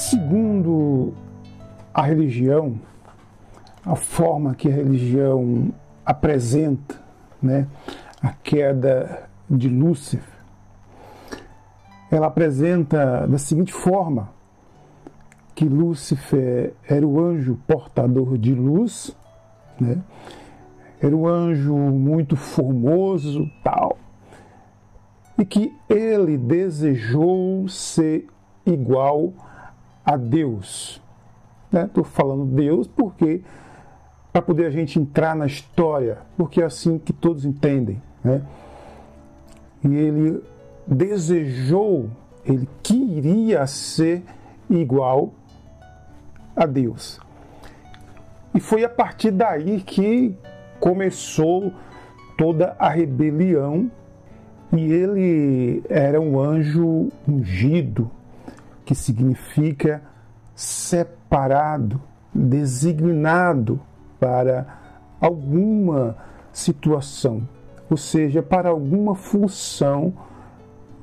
Segundo a religião, a forma que a religião apresenta, né, a queda de Lúcifer, ela apresenta da seguinte forma, que Lúcifer era o anjo portador de luz, né, era um anjo muito formoso, tal, e que ele desejou ser igual a Deus. Estou falando Deus porque para poder a gente entrar na história, porque é assim que todos entendem, né? E ele desejou, ele queria ser igual a Deus. E foi a partir daí que começou toda a rebelião, e ele era um anjo ungido, que significa separado, designado para alguma situação, ou seja, para alguma função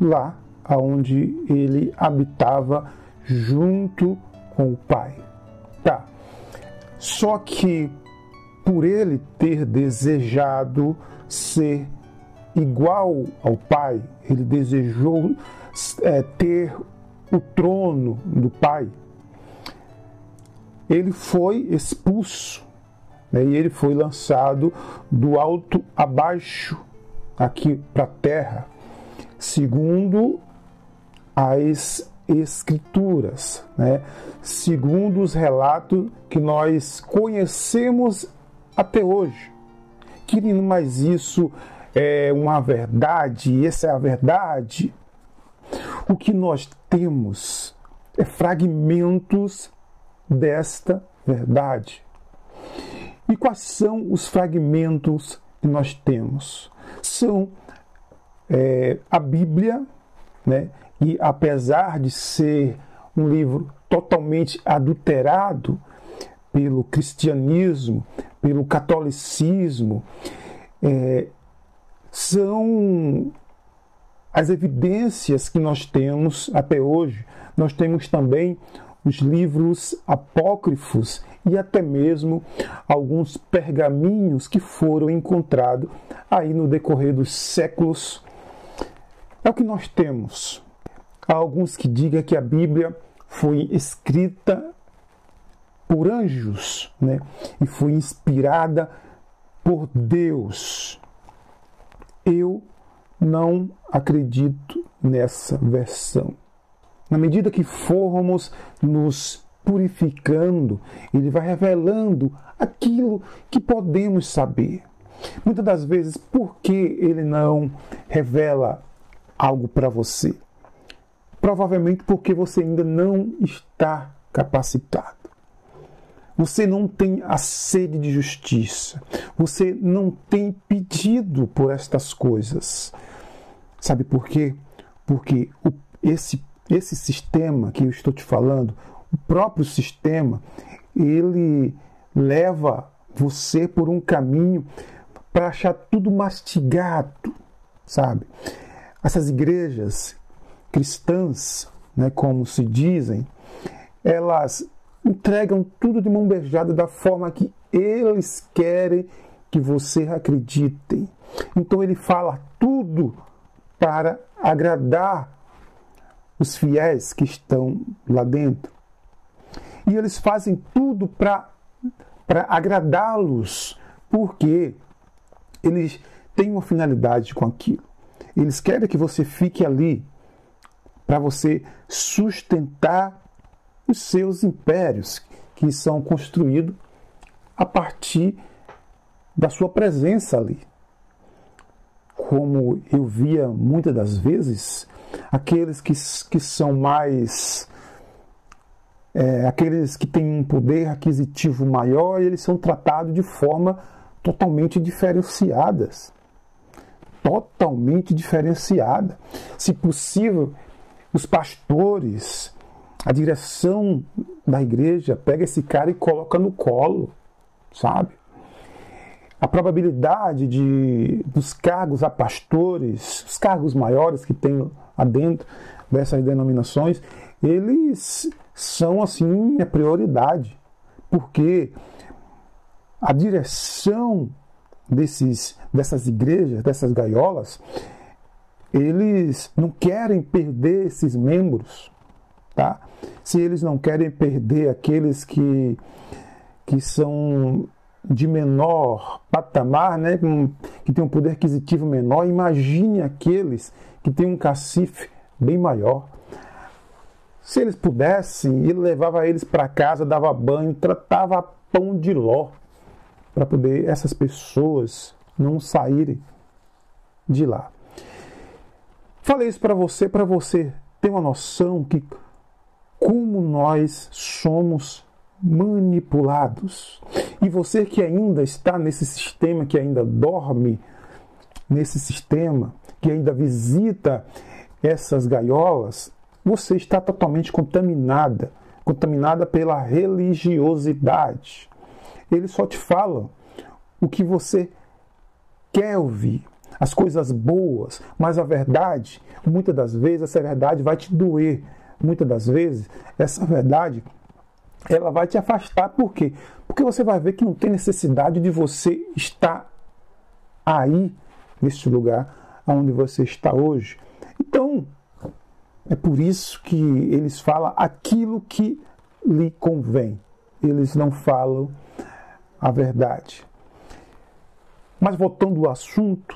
lá onde ele habitava junto com o Pai. Tá. Só que por ele ter desejado ser igual ao Pai, ele desejou ter o trono do Pai, ele foi expulso, né, e ele foi lançado do alto abaixo, aqui para a terra, segundo as Escrituras, né, segundo os relatos que nós conhecemos até hoje. Querido, mas isso é uma verdade, essa é a verdade. O que nós temos é fragmentos desta verdade. E quais são os fragmentos que nós temos? São a Bíblia, né? E apesar de ser um livro totalmente adulterado pelo cristianismo, pelo catolicismo, são as evidências que nós temos até hoje. Nós temos também os livros apócrifos e até mesmo alguns pergaminhos que foram encontrados aí no decorrer dos séculos. É o que nós temos. Há alguns que digam que a Bíblia foi escrita por anjos, né? E foi inspirada por Deus. Eu não acredito nessa versão. Na medida que formos nos purificando, ele vai revelando aquilo que podemos saber. Muitas das vezes, por que ele não revela algo para você? Provavelmente porque você ainda não está capacitado. Você não tem a sede de justiça. Você não tem pedido por estas coisas. Sabe por quê? Porque esse sistema que eu estou te falando, o próprio sistema, ele leva você por um caminho para achar tudo mastigado, sabe? Essas igrejas cristãs, né, como se dizem, elas entregam tudo de mão beijada da forma que eles querem que você acredite. Então ele fala tudo para agradar os fiéis que estão lá dentro. E eles fazem tudo para agradá-los, porque eles têm uma finalidade com aquilo. Eles querem que você fique ali para você sustentar os seus impérios, que são construídos a partir da sua presença ali. Como eu via muitas das vezes, aqueles que são mais... aqueles que têm um poder aquisitivo maior, eles são tratados de forma totalmente diferenciadas. Totalmente diferenciada. Se possível, os pastores, a direção da igreja pega esse cara e coloca no colo, sabe? A probabilidade dos cargos a pastores, os cargos maiores que tem lá dentro dessas denominações, eles são assim a prioridade, porque a direção dessas igrejas, dessas gaiolas, eles não querem perder esses membros, tá? Se eles não querem perder aqueles que são de menor patamar, né, que tem um poder aquisitivo menor, imagine aqueles que têm um cacife bem maior. Se eles pudessem, ele levava eles para casa, dava banho, tratava pão de ló, para poder essas pessoas não saírem de lá. Falei isso para você ter uma noção que como nós somos manipulados. E você que ainda está nesse sistema, que ainda dorme nesse sistema, que ainda visita essas gaiolas, você está totalmente contaminada pela religiosidade. Eles só te falam o que você quer ouvir, as coisas boas, mas a verdade, muitas das vezes, essa verdade vai te doer. Muitas das vezes, essa verdade, ela vai te afastar. Por quê? Porque você vai ver que não tem necessidade de você estar aí, nesse lugar onde você está hoje. Então, é por isso que eles falam aquilo que lhe convém. Eles não falam a verdade. Mas voltando ao assunto,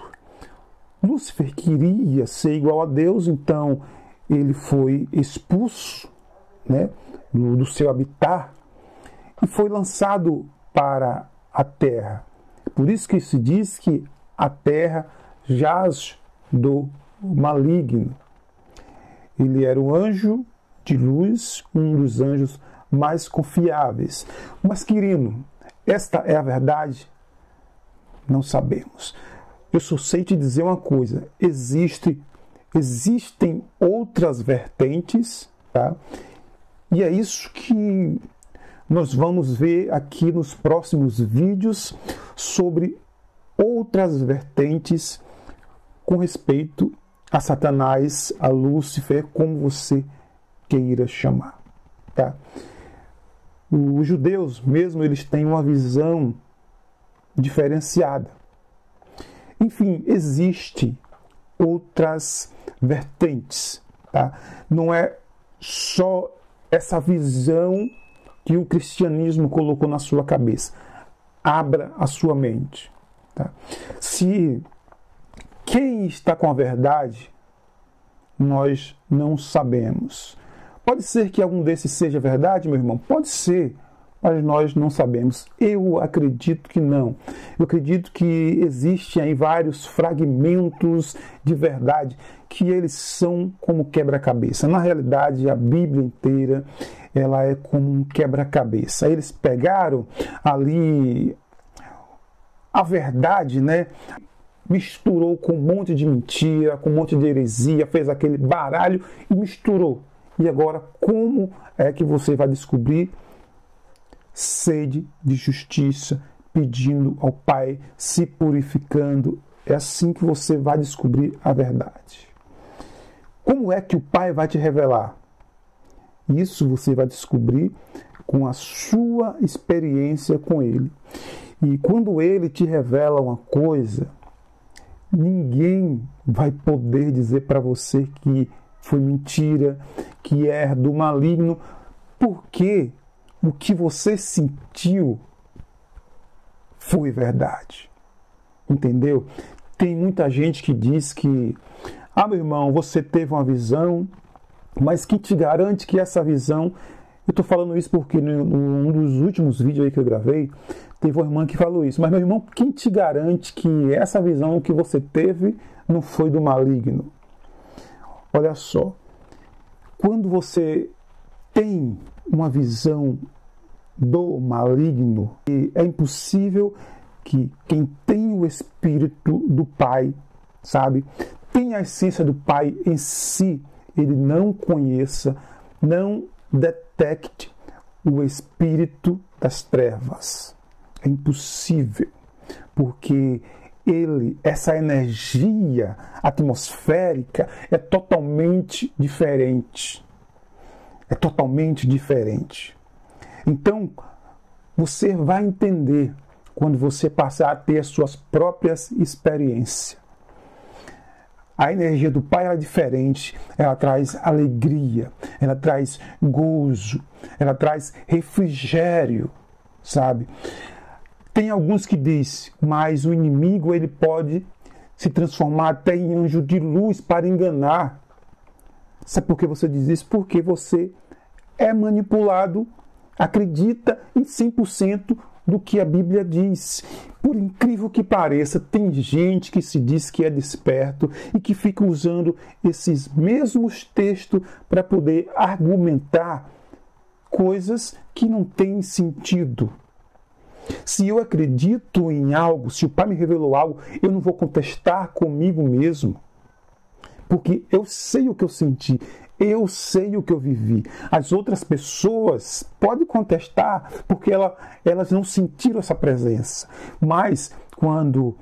Lúcifer queria ser igual a Deus, então ele foi expulso, né, do seu habitat e foi lançado para a terra. Por isso que se diz que a terra jaz do maligno. Ele era um anjo de luz, um dos anjos mais confiáveis. Mas, querido, esta é a verdade? Não sabemos. Eu só sei te dizer uma coisa: existem outras vertentes, tá? E é isso que nós vamos ver aqui nos próximos vídeos sobre outras vertentes com respeito a Satanás, a Lúcifer, como você queira chamar, tá? Os judeus mesmo, eles têm uma visão diferenciada. Enfim, existem outras vertentes, tá? Não é só essa visão que o cristianismo colocou na sua cabeça. Abra a sua mente, tá? Se quem está com a verdade, nós não sabemos. Pode ser que algum desses seja verdade, meu irmão? Pode ser, mas nós não sabemos. Eu acredito que não. Eu acredito que existem aí vários fragmentos de verdade que eles são como quebra-cabeça. Na realidade, a Bíblia inteira, ela é como um quebra-cabeça. Eles pegaram ali a verdade, né? Misturou com um monte de mentira, com um monte de heresia, fez aquele baralho e misturou. E agora, como é que você vai descobrir? Sede de justiça, pedindo ao Pai, se purificando. É assim que você vai descobrir a verdade. Como é que o Pai vai te revelar? Isso você vai descobrir com a sua experiência com Ele. E quando Ele te revela uma coisa, ninguém vai poder dizer para você que foi mentira, que é do maligno, porque o que você sentiu foi verdade. Entendeu? Tem muita gente que diz que, meu irmão, você teve uma visão, mas quem te garante que essa visão... Eu estou falando isso porque num dos últimos vídeos aí que eu gravei, teve uma irmã que falou isso. Mas, meu irmão, quem te garante que essa visão que você teve não foi do maligno? Olha só, quando você tem uma visão do maligno, é impossível que quem tem o Espírito do Pai, sabe, tem a essência do Pai em si, ele não conheça, não detecte o espírito das trevas. É impossível, porque essa energia atmosférica é totalmente diferente. é totalmente diferente. Então, você vai entender quando você passar a ter as suas próprias experiências. A energia do Pai é diferente, ela traz alegria, ela traz gozo, ela traz refrigério, sabe? Tem alguns que dizem, mas o inimigo ele pode se transformar até em anjo de luz para enganar. Sabe por que você diz isso? Porque você é manipulado, acredita em 100% do que a Bíblia diz. Por incrível que pareça, tem gente que se diz que é desperto e que fica usando esses mesmos textos para poder argumentar coisas que não têm sentido. Se eu acredito em algo, se o Pai me revelou algo, eu não vou contestar comigo mesmo. Porque eu sei o que eu senti, eu sei o que eu vivi. As outras pessoas podem contestar porque elas não sentiram essa presença. Mas quando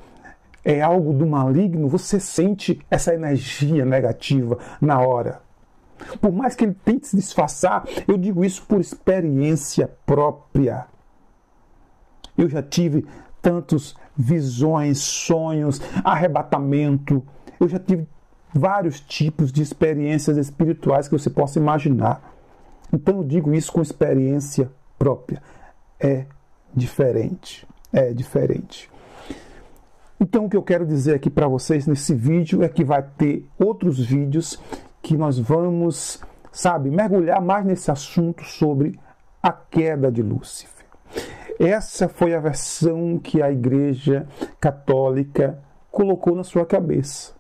é algo do maligno, você sente essa energia negativa na hora. Por mais que ele tente se disfarçar, eu digo isso por experiência própria. Eu já tive tantas visões, sonhos, arrebatamento. Eu já tive vários tipos de experiências espirituais que você possa imaginar. Então eu digo isso com experiência própria. É diferente. É diferente. Então o que eu quero dizer aqui para vocês nesse vídeo é que vai ter outros vídeos que nós vamos, mergulhar mais nesse assunto sobre a queda de Lúcifer. Essa foi a versão que a Igreja Católica colocou na sua cabeça.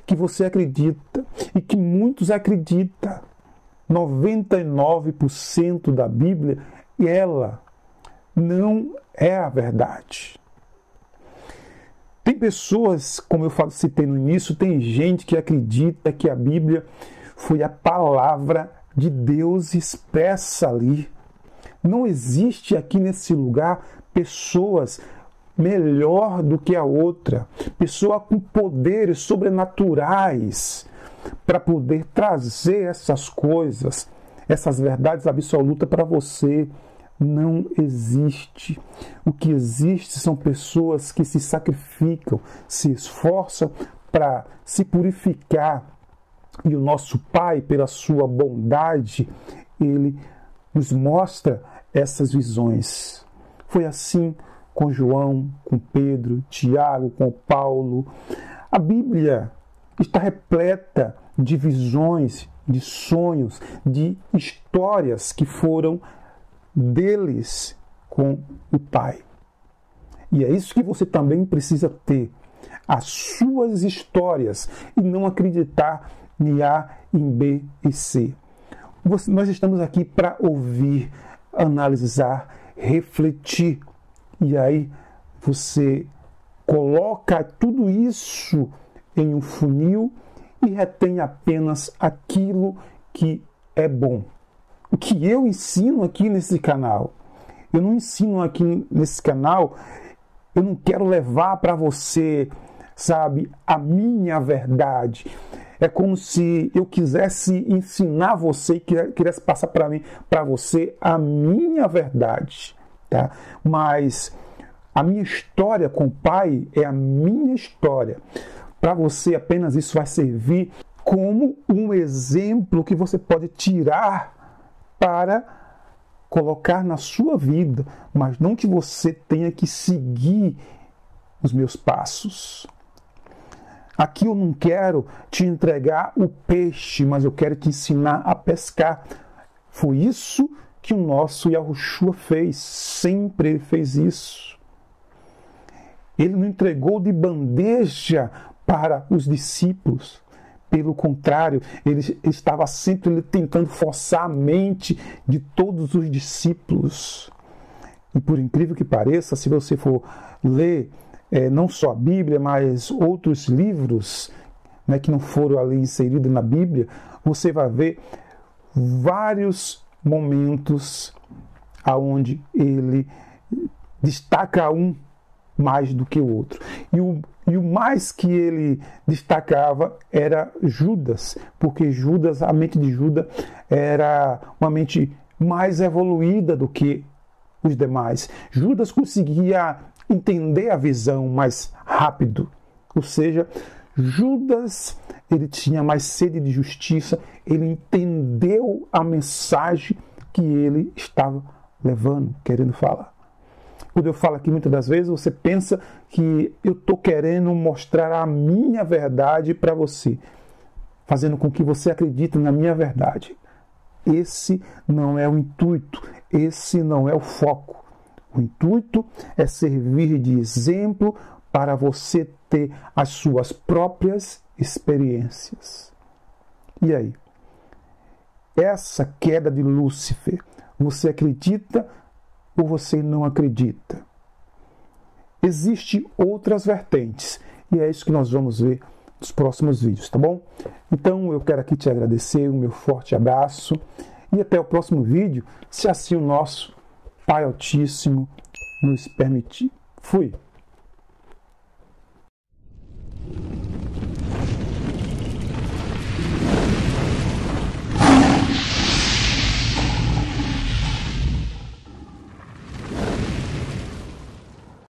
Que você acredita e que muitos acreditam. 99% da Bíblia, ela não é a verdade. Tem pessoas, como eu citei no início, tem gente que acredita que a Bíblia foi a palavra de Deus expressa ali. Não existe aqui nesse lugar pessoas melhor do que a outra, pessoa com poderes sobrenaturais para poder trazer essas coisas, essas verdades absolutas para você. Não existe. O que existe são pessoas que se sacrificam, se esforçam para se purificar. E o nosso Pai, pela sua bondade, Ele nos mostra essas visões. Foi assim com João, com Pedro, Tiago, com Paulo. A Bíblia está repleta de visões, de sonhos, de histórias que foram deles com o Pai. E é isso que você também precisa ter. As suas histórias e não acreditar em A, em B e C. Nós estamos aqui para ouvir, analisar, refletir. E aí você coloca tudo isso em um funil e retém apenas aquilo que é bom. O que eu ensino aqui nesse canal, eu não ensino aqui nesse canal, eu não quero levar para você, a minha verdade. É como se eu quisesse ensinar você e quisesse passar para você a minha verdade. Tá? Mas a minha história com o Pai é a minha história. Para você apenas isso vai servir como um exemplo que você pode tirar para colocar na sua vida, mas não que você tenha que seguir os meus passos. Aqui eu não quero te entregar o peixe, mas eu quero te ensinar a pescar. Foi isso que o nosso Yahushua fez, sempre ele fez isso. Ele não entregou de bandeja para os discípulos. Pelo contrário, ele estava sempre tentando forçar a mente de todos os discípulos. E por incrível que pareça, se você for ler não só a Bíblia, mas outros livros, que não foram ali inseridos na Bíblia, você vai ver vários momentos onde ele destaca um mais do que o outro. E E o mais que ele destacava era Judas, porque Judas, a mente de Judas era uma mente mais evoluída do que os demais. Judas conseguia entender a visão mais rápido, ou seja, Judas, ele tinha mais sede de justiça, ele entendeu a mensagem que ele estava levando, querendo falar. Quando eu falo aqui muitas das vezes, você pensa que eu estou querendo mostrar a minha verdade para você, fazendo com que você acredite na minha verdade. Esse não é o intuito, esse não é o foco. O intuito é servir de exemplo para você ter as suas próprias experiências. E aí? Essa queda de Lúcifer, você acredita ou você não acredita? Existem outras vertentes e é isso que nós vamos ver nos próximos vídeos, tá bom? Então eu quero aqui te agradecer, o meu forte abraço e até o próximo vídeo, se assim o nosso Pai Altíssimo nos permitir. Fui!